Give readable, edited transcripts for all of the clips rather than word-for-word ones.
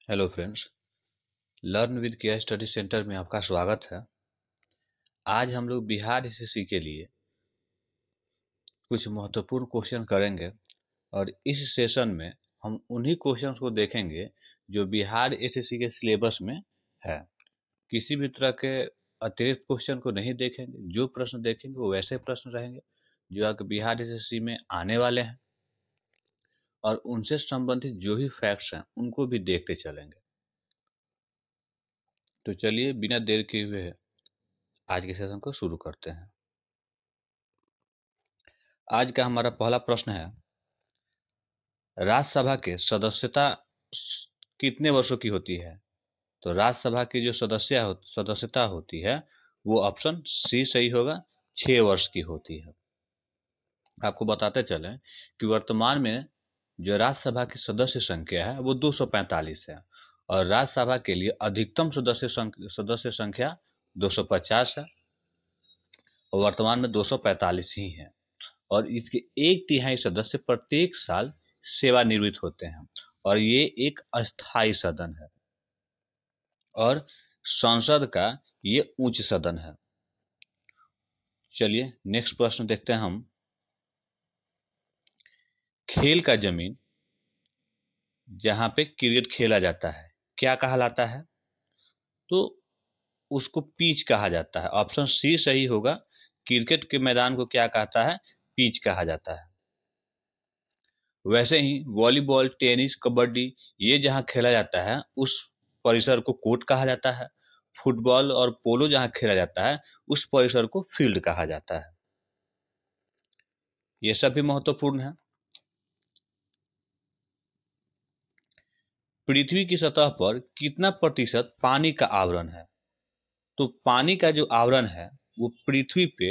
Hello friends, learn with care study centre में आपका स्वागत है। आज हम लोग बिहार एसएससी के लिए कुछ महत्वपूर्ण क्वेश्चन करेंगे और इस सेशन में हम उन्हीं क्वेश्चंस को देखेंगे जो बिहार एसएससी के सिलेबस में है। किसी भी तरह के अतिरिक्त क्वेश्चन को नहीं देखेंगे। जो प्रश्न देखेंगे वो वैसे प्रश्न रहेंगे जो आपके बिहार एसएससी में आने वाले हैं और उनसे संबंधित जो भी फैक्ट्स हैं उनको भी देखते चलेंगे। तो चलिए बिना देर किए हुए आज के सेशन को शुरू करते हैं। आज का हमारा पहला प्रश्न है, राज्यसभा के सदस्यता कितने वर्षों की होती है? तो राज्यसभा की जो सदस्यता होती है वो ऑप्शन सी सही होगा, 6 वर्ष की होती है। आपको बताते चलें कि वर्तमान में जो राज्यसभा की सदस्य संख्या है वो 245 है और राज्यसभा के लिए अधिकतम सदस्य संख्या 250 है और वर्तमान में 245 ही है और इसके 1/3 सदस्य प्रत्येक साल सेवानिवृत्त होते हैं और ये एक अस्थायी सदन है और संसद का ये उच्च सदन है। चलिए नेक्स्ट प्रश्न देखते हैं हम। खेल का जमीन जहां पे क्रिकेट खेला जाता है क्या कहलाता है? तो उसको पिच कहा जाता है। ऑप्शन सी सही होगा। क्रिकेट के मैदान को क्या कहता है? पिच कहा जाता है। वैसे ही वॉलीबॉल, टेनिस, कबड्डी ये जहाँ खेला जाता है उस परिसर को कोर्ट कहा जाता है। फुटबॉल और पोलो जहाँ खेला जाता है उस परिसर को फील्ड कहा जाता है। ये सब भी महत्वपूर्ण है। पृथ्वी की सतह पर कितना प्रतिशत पानी का आवरण है? तो पानी का जो आवरण है वो पृथ्वी पे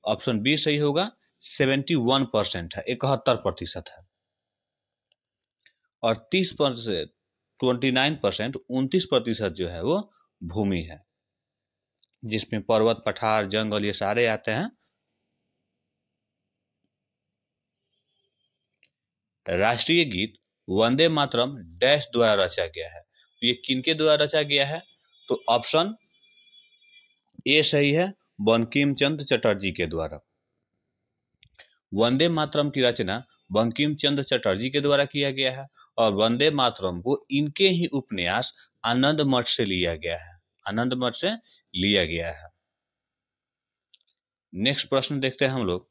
ऑप्शन बी सही होगा, 71% है, 71% है और 30%, 29%, 29% जो है वो भूमि है जिसमें पर्वत, पठार, जंगल ये सारे आते हैं। राष्ट्रीय गीत वंदे मातरम डैश द्वारा रचा गया है। तो ये किनके द्वारा रचा गया है? तो ऑप्शन ए सही है, बंकिम चंद्र चटर्जी के द्वारा। वंदे मातरम की रचना बंकिम चंद्र चटर्जी के द्वारा किया गया है और वंदे मातरम को इनके ही उपन्यास आनंद मठ से लिया गया है। आनंद मठ से लिया गया है। नेक्स्ट प्रश्न देखते हैं हम लोग।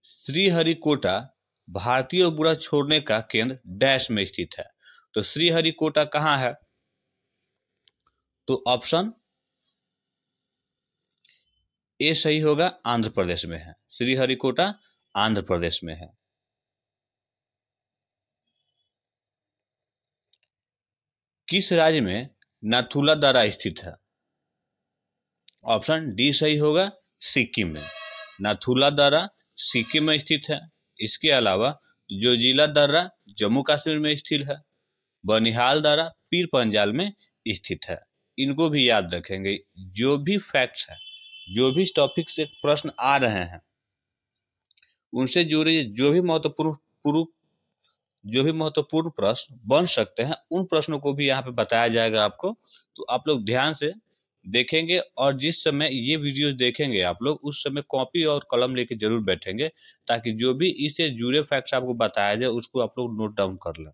श्रीहरिकोटा भारतीय बुरा छोड़ने का केंद्र डैश में स्थित है। तो श्रीहरिकोटा कहाँ है? तो ऑप्शन ए सही होगा, आंध्र प्रदेश में है। श्रीहरिकोटा आंध्र प्रदेश में है। किस राज्य में नाथुला दर्रा स्थित है? ऑप्शन डी सही होगा, सिक्किम में। नाथुला दर्रा सिक्किम में स्थित है। इसके अलावा जोजिला दर्रा जम्मू कश्मीर में स्थित है। बनिहाल दर्रा पीर पंजाल में स्थित है। इनको भी याद रखेंगे। जो भी फैक्ट्स हैं, जो भी टॉपिक से प्रश्न आ रहे हैं उनसे जुड़े जो भी महत्वपूर्ण प्रश्न बन सकते हैं उन प्रश्नों को भी यहाँ पे बताया जाएगा आपको। तो आप लोग ध्यान से देखेंगे और जिस समय ये वीडियो देखेंगे आप लोग उस समय कॉपी और कलम लेके जरूर बैठेंगे ताकि जो भी इससे जुड़े फैक्ट्स आपको बताया जाए उसको आप लोग नोट डाउन कर लें।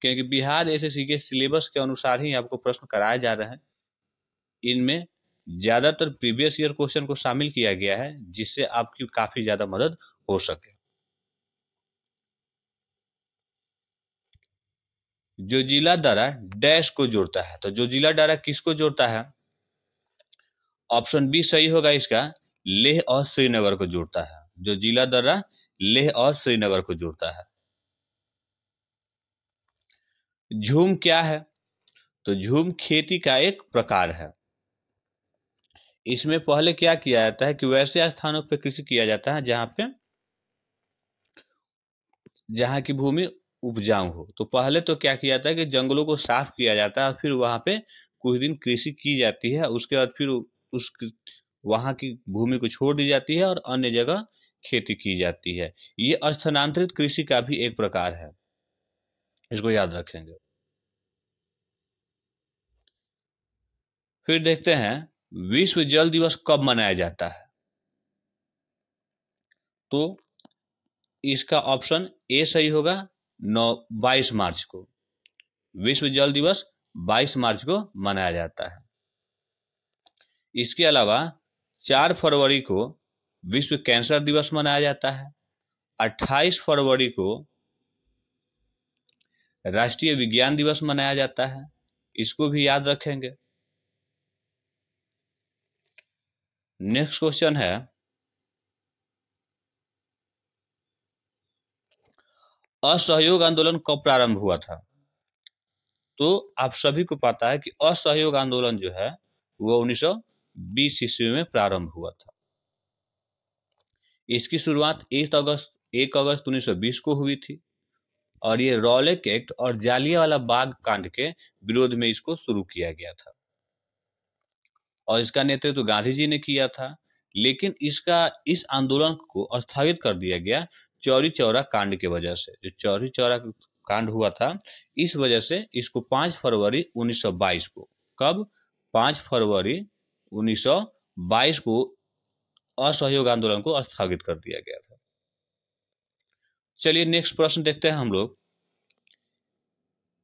क्योंकि बिहार एसएससी के सिलेबस के अनुसार ही आपको प्रश्न कराए जा रहे हैं। इनमें ज्यादातर प्रीवियस ईयर क्वेश्चन को शामिल किया गया है जिससे आपकी काफी ज्यादा मदद हो सके। जोजिला दर्रा डैश को जोड़ता है। तो जोजिला दर्रा किसको जोड़ता है? ऑप्शन बी सही होगा इसका, लेह और श्रीनगर को जोड़ता है। जोजिला दर्रा लेह और श्रीनगर को जोड़ता है। झूम क्या है? तो झूम खेती का एक प्रकार है। इसमें पहले क्या किया जाता है कि वैसे स्थानों पर कृषि किया जाता है जहाँ की भूमि उपजाऊ हो। तो पहले तो क्या किया जाता है कि जंगलों को साफ किया जाता है और फिर वहां पे कुछ दिन कृषि की जाती है। उसके बाद फिर उस वहां की भूमि को छोड़ दी जाती है और अन्य जगह खेती की जाती है। ये स्थानांतरित कृषि का भी एक प्रकार है। इसको याद रखेंगे। फिर देखते हैं विश्व जल दिवस कब मनाया जाता है। तो इसका ऑप्शन ए सही होगा, 22 मार्च को। विश्व जल दिवस 22 मार्च को मनाया जाता है। इसके अलावा 4 फरवरी को विश्व कैंसर दिवस मनाया जाता है। 28 फरवरी को राष्ट्रीय विज्ञान दिवस मनाया जाता है, इसको भी याद रखेंगे। नेक्स्ट क्वेश्चन है, असहयोग आंदोलन कब प्रारंभ हुआ था। तो आप सभी को पता है कि असहयोग आंदोलन जो है वो 1920 ईस्वी में प्रारंभ हुआ था। इसकी शुरुआत 1 अगस्त 1920 को हुई थी और ये रॉलेक एक्ट और जालियांवाला बाग कांड के विरोध में इसको शुरू किया गया था और इसका नेतृत्व गांधी जी ने किया था। लेकिन इस आंदोलन को स्थगित कर दिया गया चौरी चौरा कांड की वजह से। जो चौरी चौरा कांड हुआ था, इस वजह से इसको 5 फरवरी 1922 को, कब, 5 फरवरी 1922 को असहयोग आंदोलन को स्थगित कर दिया गया था। चलिए नेक्स्ट प्रश्न देखते हैं हम लोग,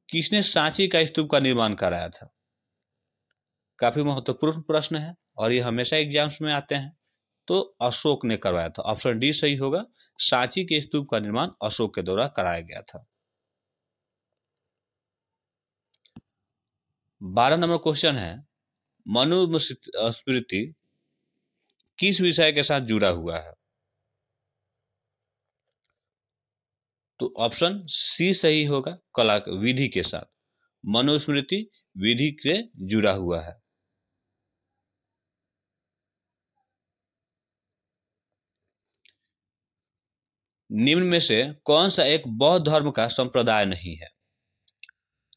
किसने सांची का स्तूप का निर्माण कराया था। काफी महत्वपूर्ण प्रश्न है और ये हमेशा एग्जाम्स में आते हैं। तो अशोक ने करवाया था, ऑप्शन डी सही होगा। सांची के स्तूप का निर्माण अशोक के द्वारा कराया गया था। 12 नंबर क्वेश्चन है, मनुस्मृति किस विषय के साथ जुड़ा हुआ है। तो ऑप्शन सी सही होगा, कला विधि के साथ। मनुस्मृति विधि से जुड़ा हुआ है। निम्न में से कौन सा एक बौद्ध धर्म का संप्रदाय नहीं है।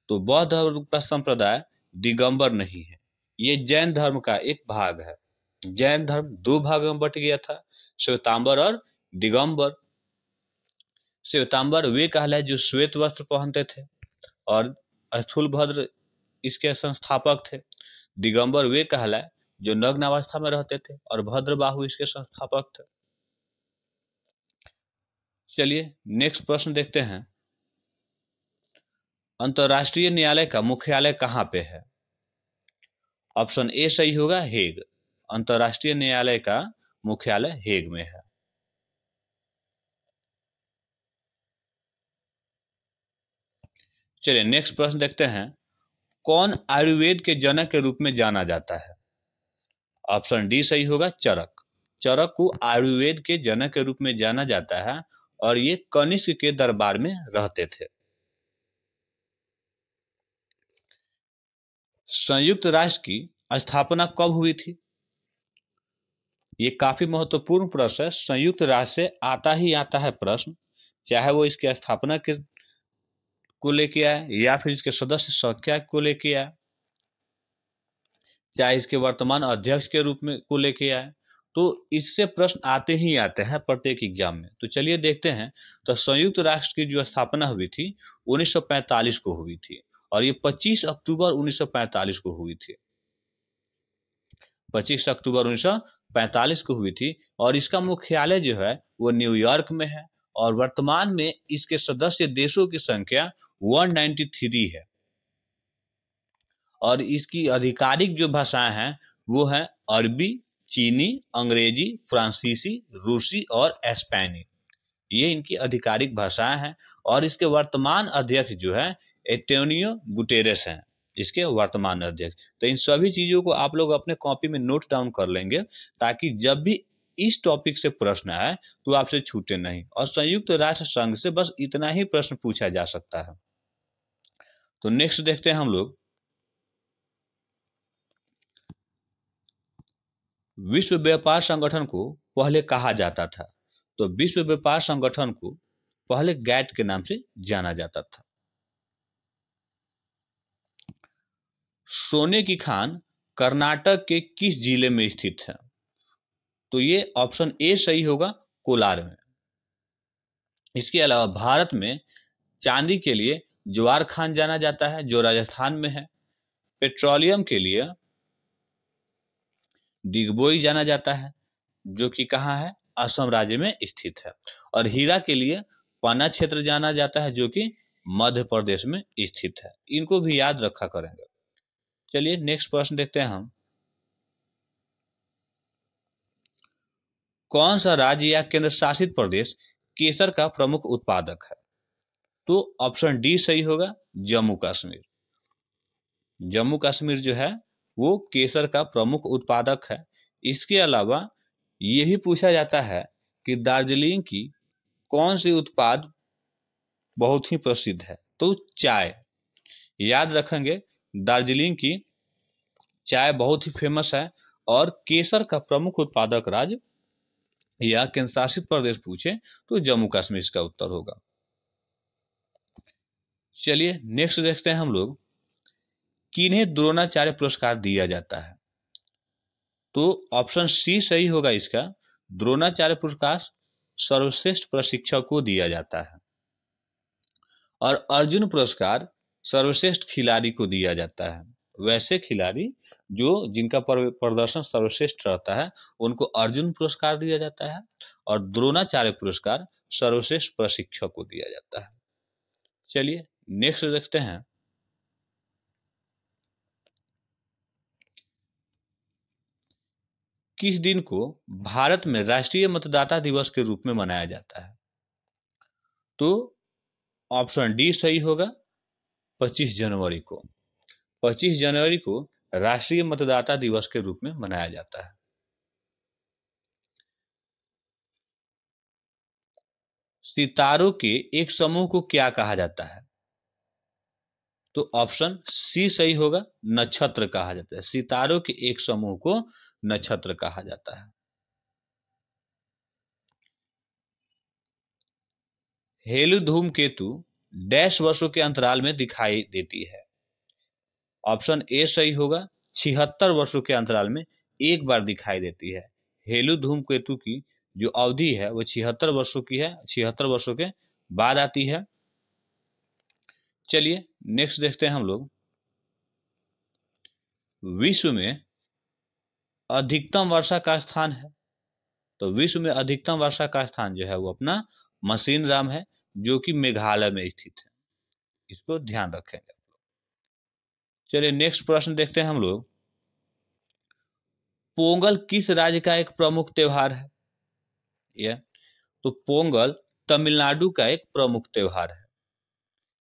तो बौद्ध धर्म का संप्रदाय दिगंबर नहीं है, ये जैन धर्म का एक भाग है। जैन धर्म 2 भागों में बट गया था, श्वेतांबर और दिगंबर। श्वेतांबर वे कहलाए जो श्वेत वस्त्र पहनते थे और स्थूलभद्र इसके संस्थापक थे। दिगंबर वे कहलाए जो नग्न अवस्था में रहते थे और भद्रबाहु इसके संस्थापक थे। चलिए नेक्स्ट प्रश्न देखते हैं, अंतरराष्ट्रीय न्यायालय का मुख्यालय कहाँ पे है। ऑप्शन ए सही होगा, हेग। अंतरराष्ट्रीय न्यायालय का मुख्यालय हेग में है। चलिए नेक्स्ट प्रश्न देखते हैं, कौन आयुर्वेद के जनक के रूप में जाना जाता है। ऑप्शन डी सही होगा, चरक। चरक को आयुर्वेद के जनक के रूप में जाना जाता है और ये कनिष्क के दरबार में रहते थे। संयुक्त राष्ट्र की स्थापना कब हुई थी। ये काफी महत्वपूर्ण प्रश्न है। संयुक्त राष्ट्र से आता ही आता है प्रश्न, चाहे वो इसकी स्थापना के को लेके आए या फिर इसके सदस्य संख्या को लेके आए, चाहे इसके वर्तमान अध्यक्ष के रूप में को लेके आए, तो इससे प्रश्न आते ही आते हैं प्रत्येक एग्जाम में। तो चलिए देखते हैं। तो संयुक्त राष्ट्र की जो स्थापना हुई थी 1945 को हुई थी और ये 25 अक्टूबर 1945 को हुई थी। 25 अक्टूबर 1945 को हुई थी और इसका मुख्यालय जो है वो न्यूयॉर्क में है और वर्तमान में इसके सदस्य देशों की संख्या 193 है और इसकी आधिकारिक जो भाषाएं हैं वो है अरबी, चीनी, अंग्रेजी, फ्रांसीसी, रूसी और स्पेनी। ये इनकी आधिकारिक भाषाएं हैं और इसके वर्तमान अध्यक्ष जो है एंटोनियो गुटेरेस हैं, इसके वर्तमान अध्यक्ष। तो इन सभी चीजों को आप लोग अपने कॉपी में नोट डाउन कर लेंगे ताकि जब भी इस टॉपिक से प्रश्न आए तो आपसे छूटे नहीं। और संयुक्त राष्ट्र संघ से बस इतना ही प्रश्न पूछा जा सकता है। तो नेक्स्ट देखते हैं हम लोग, विश्व व्यापार संगठन को पहले कहा जाता था। तो विश्व व्यापार संगठन को पहले गैट के नाम से जाना जाता था। सोने की खान कर्नाटक के किस जिले में स्थित है। तो ये ऑप्शन ए सही होगा, कोलार में। इसके अलावा भारत में चांदी के लिए जवार खान जाना जाता है जो राजस्थान में है। पेट्रोलियम के लिए डिगबोई जाना जाता है जो कि कहाँ है, असम राज्य में स्थित है। और हीरा के लिए पन्ना क्षेत्र जाना जाता है जो कि मध्य प्रदेश में स्थित है। इनको भी याद रखा करेंगे। चलिए नेक्स्ट प्रश्न देखते हैं हम। कौन सा राज्य या केंद्र शासित प्रदेश केसर का प्रमुख उत्पादक है? तो ऑप्शन डी सही होगा, जम्मू कश्मीर। जम्मू कश्मीर जो है वो केसर का प्रमुख उत्पादक है। इसके अलावा ये भी पूछा जाता है कि दार्जिलिंग की कौन सी उत्पाद बहुत ही प्रसिद्ध है? तो चाय। याद रखेंगे, दार्जिलिंग की चाय बहुत ही फेमस है। और केसर का प्रमुख उत्पादक राज्य या केंद्र शासित प्रदेश पूछे तो जम्मू कश्मीर इसका उत्तर होगा। चलिए नेक्स्ट देखते हैं हम लोग, किन्हें द्रोणाचार्य पुरस्कार दिया जाता है? तो ऑप्शन सी सही होगा इसका, द्रोणाचार्य पुरस्कार सर्वश्रेष्ठ प्रशिक्षक को दिया जाता है। और अर्जुन पुरस्कार सर्वश्रेष्ठ खिलाड़ी को दिया जाता है। वैसे खिलाड़ी जो जिनका प्रदर्शन सर्वश्रेष्ठ रहता है उनको अर्जुन पुरस्कार दिया जाता है। और द्रोणाचार्य पुरस्कार सर्वश्रेष्ठ प्रशिक्षक को दिया जाता है। चलिए नेक्स्ट देखते हैं, किस दिन को भारत में राष्ट्रीय मतदाता दिवस के रूप में मनाया जाता है? तो ऑप्शन डी सही होगा, 25 जनवरी को। 25 जनवरी को राष्ट्रीय मतदाता दिवस के रूप में मनाया जाता है। सितारों के एक समूह को क्या कहा जाता है? तो ऑप्शन सी सही होगा, नक्षत्र कहा जाता है। सितारों के एक समूह को नक्षत्र कहा जाता है। हेलु धूमकेतु डैश वर्षों के अंतराल में दिखाई देती है? ऑप्शन ए सही होगा, 76 वर्षों के अंतराल में एक बार दिखाई देती है। हेलु धूमकेतु की जो अवधि है वो 76 वर्षों की है, 76 वर्षों के बाद आती है। चलिए नेक्स्ट देखते हैं हम लोग, विश्व में अधिकतम वर्षा का स्थान है। तो विश्व में अधिकतम वर्षा का स्थान जो है वो अपना मसीनराम है जो कि मेघालय में स्थित है। इसको ध्यान रखेंगे। चलिए नेक्स्ट प्रश्न देखते हैं हम लोग, पोंगल किस राज्य का एक प्रमुख त्योहार है? यह तो पोंगल तमिलनाडु का एक प्रमुख त्योहार है।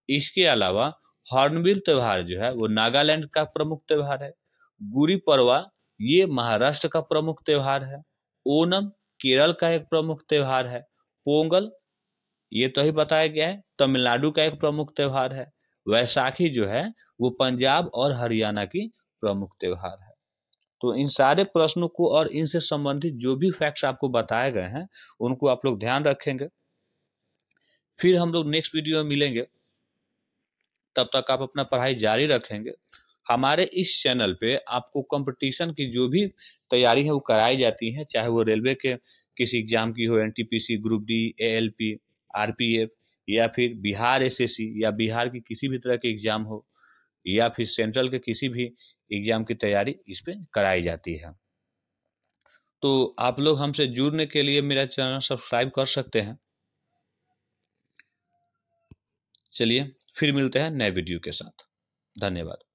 इसके अलावा हॉर्नबिल त्योहार जो है वो नागालैंड का प्रमुख त्योहार है। गुड़ी पड़वा ये महाराष्ट्र का प्रमुख त्योहार है। ओनम केरल का एक प्रमुख त्योहार है। पोंगल ये तो ही बताया गया है तमिलनाडु का एक प्रमुख त्योहार है। वैसाखी जो है वो पंजाब और हरियाणा की प्रमुख त्योहार है। तो इन सारे प्रश्नों को और इनसे संबंधित जो भी फैक्ट्स आपको बताए गए हैं उनको आप लोग ध्यान रखेंगे। फिर हम लोग नेक्स्ट वीडियो में मिलेंगे, तब तक आप अपना पढ़ाई जारी रखेंगे। हमारे इस चैनल पे आपको कंपटीशन की जो भी तैयारी है वो कराई जाती है, चाहे वो रेलवे के किसी एग्जाम की हो, NTPC, group D, ALP, RPF, या फिर बिहार एसएससी या बिहार की किसी भी तरह के एग्जाम हो, या फिर सेंट्रल के किसी भी एग्जाम की तैयारी इस पे कराई जाती है। तो आप लोग हमसे जुड़ने के लिए मेरा चैनल सब्सक्राइब कर सकते हैं। चलिए फिर मिलते हैं नए वीडियो के साथ। धन्यवाद।